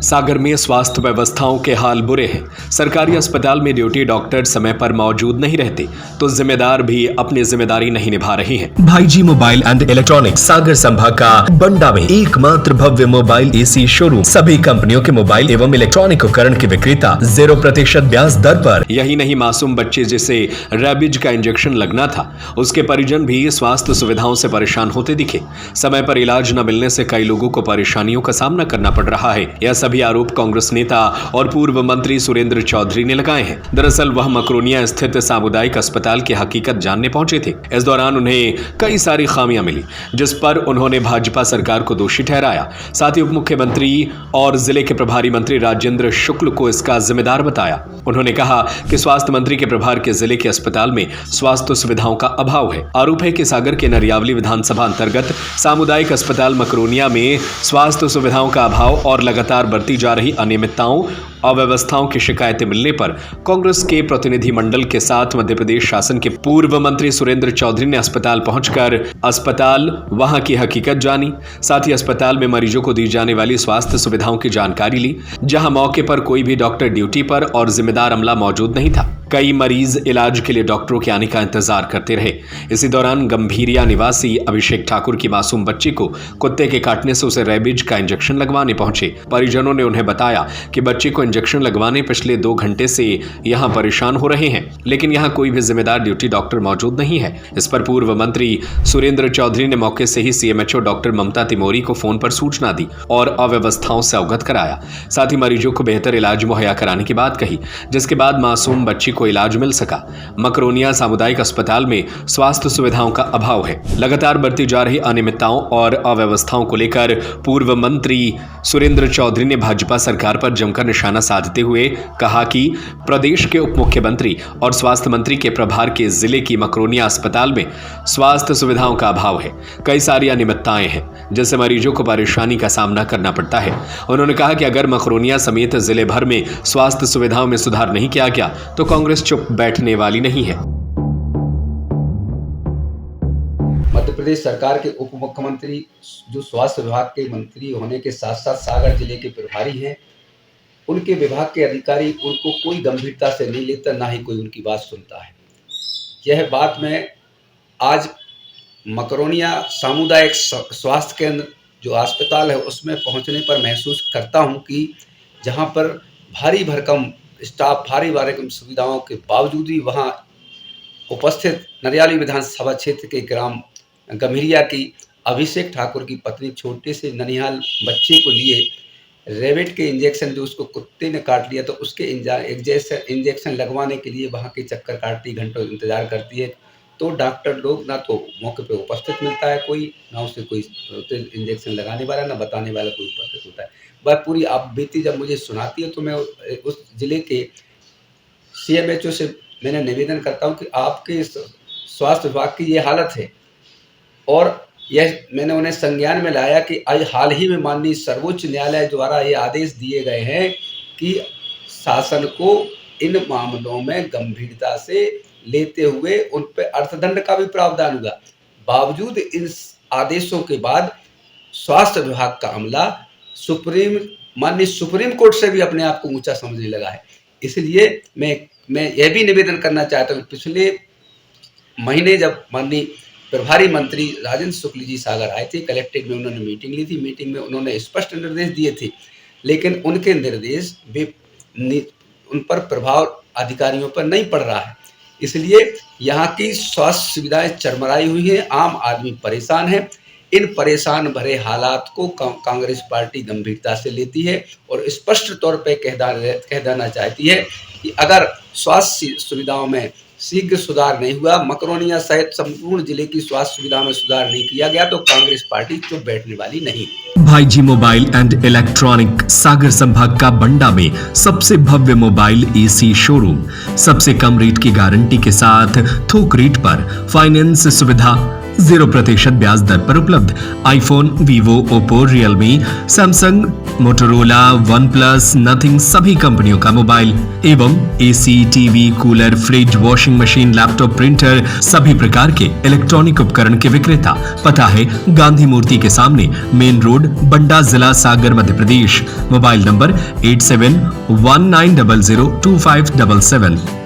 सागर में स्वास्थ्य व्यवस्थाओं के हाल बुरे हैं। सरकारी अस्पताल में ड्यूटी डॉक्टर समय पर मौजूद नहीं रहते तो जिम्मेदार भी अपनी जिम्मेदारी नहीं निभा रहे हैं। भाईजी मोबाइल एंड इलेक्ट्रॉनिक्स सागर संभाग का बंडा में एकमात्र भव्य मोबाइल एसी शोरूम, सभी कंपनियों के मोबाइल एवं इलेक्ट्रॉनिक उपकरण के विक्रेता 0% ब्याज दर पर। यही नहीं, मासूम बच्चे जिसे रैबिज का इंजेक्शन लगना था, उसके परिजन भी स्वास्थ्य सुविधाओं से परेशान होते दिखे। समय पर इलाज न मिलने से कई लोगों को परेशानियों का सामना करना पड़ रहा है। यह सभी आरोप कांग्रेस नेता और पूर्व मंत्री सुरेंद्र चौधरी ने लगाए हैं। दरअसल वह मकरोनिया स्थित सामुदायिक अस्पताल की हकीकत जानने पहुंचे थे। इस दौरान उन्हें कई सारी खामियां मिली, जिस पर उन्होंने भाजपा सरकार को दोषी ठहराया। साथ ही उप मुख्यमंत्री और जिले के प्रभारी मंत्री राजेंद्र शुक्ल को इसका जिम्मेदार बताया। उन्होंने कहा कि स्वास्थ्य मंत्री के प्रभार के जिले के अस्पताल में स्वास्थ्य सुविधाओं का अभाव है। आरोप है कि सागर के नरियावली विधानसभा अंतर्गत सामुदायिक अस्पताल मकरोनिया में स्वास्थ्य सुविधाओं का अभाव और लगातार बढ़ती जा रही अनियमितताओं अव्यवस्थाओं की शिकायतें मिलने पर कांग्रेस के प्रतिनिधि मंडल के साथ मध्य प्रदेश शासन के पूर्व मंत्री सुरेंद्र चौधरी ने अस्पताल पहुंचकर अस्पताल वहां की हकीकत जानी। साथ ही अस्पताल में मरीजों को दी जाने वाली स्वास्थ्य सुविधाओं की जानकारी ली, जहां मौके पर कोई भी डॉक्टर ड्यूटी पर और जिम्मेदार अमला मौजूद नहीं था। कई मरीज इलाज के लिए डॉक्टरों के आने का इंतजार करते रहे। इसी दौरान गंभीरिया निवासी अभिषेक ठाकुर की मासूम बच्ची को कुत्ते के काटने से उसे रैबिज का इंजेक्शन लगवाने पहुंचे। परिजनों ने उन्हें बताया कि बच्चे को इंजेक्शन लगवाने पिछले 2 घंटे से यहां परेशान हो रहे हैं, लेकिन यहां कोई भी जिम्मेदार ड्यूटी डॉक्टर मौजूद नहीं है। इस पर पूर्व मंत्री सुरेंद्र चौधरी ने मौके से ही सीएमएचओ डॉक्टर ममता तिमोरी को फोन पर सूचना दी और अव्यवस्थाओं से अवगत कराया। साथ ही मरीजों को बेहतर इलाज मुहैया कराने की बात कही, जिसके बाद मासूम बच्ची को इलाज मिल सका। मकरोनिया सामुदायिक अस्पताल में स्वास्थ्य सुविधाओं का अभाव है। लगातार बढ़ती जा रही अनियमितताओं और अव्यवस्थाओं को लेकर पूर्व मंत्री सुरेंद्र चौधरी ने भाजपा सरकार पर जमकर निशाना साधते हुए कहा कि प्रदेश के उप मुख्यमंत्री और स्वास्थ्य मंत्री के प्रभार के जिले की मकरोनिया अस्पताल में स्वास्थ्य सुविधाओं का अभाव है। कई सारी अनियमितताएं हैं जिससे मरीजों को परेशानी का सामना करना पड़ता है। उन्होंने कहा कि अगर मकरोनिया समेत जिले भर में स्वास्थ्य सुविधाओं में सुधार नहीं किया गया तो कांग्रेस चुप बैठने वाली नहीं है। मध्य प्रदेश सरकार के उप मुख्यमंत्री जो स्वास्थ्य विभाग के मंत्री होने के साथ साथ सागर जिले के प्रभारी हैं, उनके विभाग के अधिकारी उनको कोई गंभीरता से नहीं लेता, ना ही कोई उनकी बात सुनता है। यह बात मैं आज मकरोनिया सामुदायिक स्वास्थ्य केंद्र जो अस्पताल है उसमें पहुंचने पर महसूस करता हूं कि जहां पर भारी भरकम स्टाफ, भारी भरकम सुविधाओं के बावजूद भी वहां उपस्थित नरियाली विधानसभा क्षेत्र के ग्राम गंभीरिया की अभिषेक ठाकुर की पत्नी छोटे से ननिहाल बच्चे को लिए रेबिड के इंजेक्शन जो उसको कुत्ते ने काट लिया तो उसके इंजेक्शन लगवाने के लिए वहाँ के चक्कर काटती, घंटों इंतजार करती है। तो डॉक्टर लोग ना तो मौके पे उपस्थित मिलता है कोई, ना उसे कोई इंजेक्शन लगाने वाला, ना बताने वाला कोई उपस्थित होता है। वह पूरी आप बीती जब मुझे सुनाती है तो मैं उस जिले के सीएमएचओ से मैंने निवेदन करता हूँ कि आपके स्वास्थ्य विभाग की ये हालत है। और यह मैंने उन्हें संज्ञान में लाया कि हाल ही में माननीय सर्वोच्च न्यायालय द्वारा ये आदेश दिए गए हैं कि शासन को इन मामलों में गंभीरता से लेते हुए उन पर अर्थदंड का भी प्रावधान होगा। बावजूद इन आदेशों के बाद स्वास्थ्य विभाग का अमला माननीय सुप्रीम कोर्ट से भी अपने आप को ऊंचा समझने लगा है। इसलिए मैं यह भी निवेदन करना चाहता हूँ, पिछले महीने जब माननीय प्रभारी मंत्री राजेंद्र शुक्ल जी सागर आए थे, कलेक्ट्रेट में उन्होंने मीटिंग ली थी। मीटिंग में उन्होंने स्पष्ट निर्देश दिए थे, लेकिन उनके निर्देश उन पर प्रभाव अधिकारियों पर नहीं पड़ रहा है। इसलिए यहाँ की स्वास्थ्य सुविधाएं चरमराई हुई हैं, आम आदमी परेशान है। इन परेशान भरे हालात को कांग्रेस पार्टी गंभीरता से लेती है और स्पष्ट तौर पर कह देना चाहती है कि अगर स्वास्थ्य सुविधाओं में शीघ्र सुधार नहीं हुआ, मकरोनिया सहित संपूर्ण जिले की स्वास्थ्य सुविधा में सुधार नहीं किया गया तो कांग्रेस पार्टी चुप बैठने वाली नहीं। भाईजी मोबाइल एंड इलेक्ट्रॉनिक सागर संभाग का बंडा में सबसे भव्य मोबाइल एसी शोरूम, सबसे कम रेट की गारंटी के साथ थोक रेट पर फाइनेंस सुविधा, 0% ब्याज दर पर उपलब्ध। IPhone, Vivo, Oppo, Realme, Samsung, Motorola, one plus, nothing सभी कंपनियों का मोबाइल एवं AC, TV, cooler, fridge, washing machine, laptop, printer सभी प्रकार के इलेक्ट्रॉनिक उपकरण के विक्रेता। पता है गांधी मूर्ति के सामने, मेन रोड, बंडा, जिला सागर, मध्य प्रदेश। Mobile number 8719002577।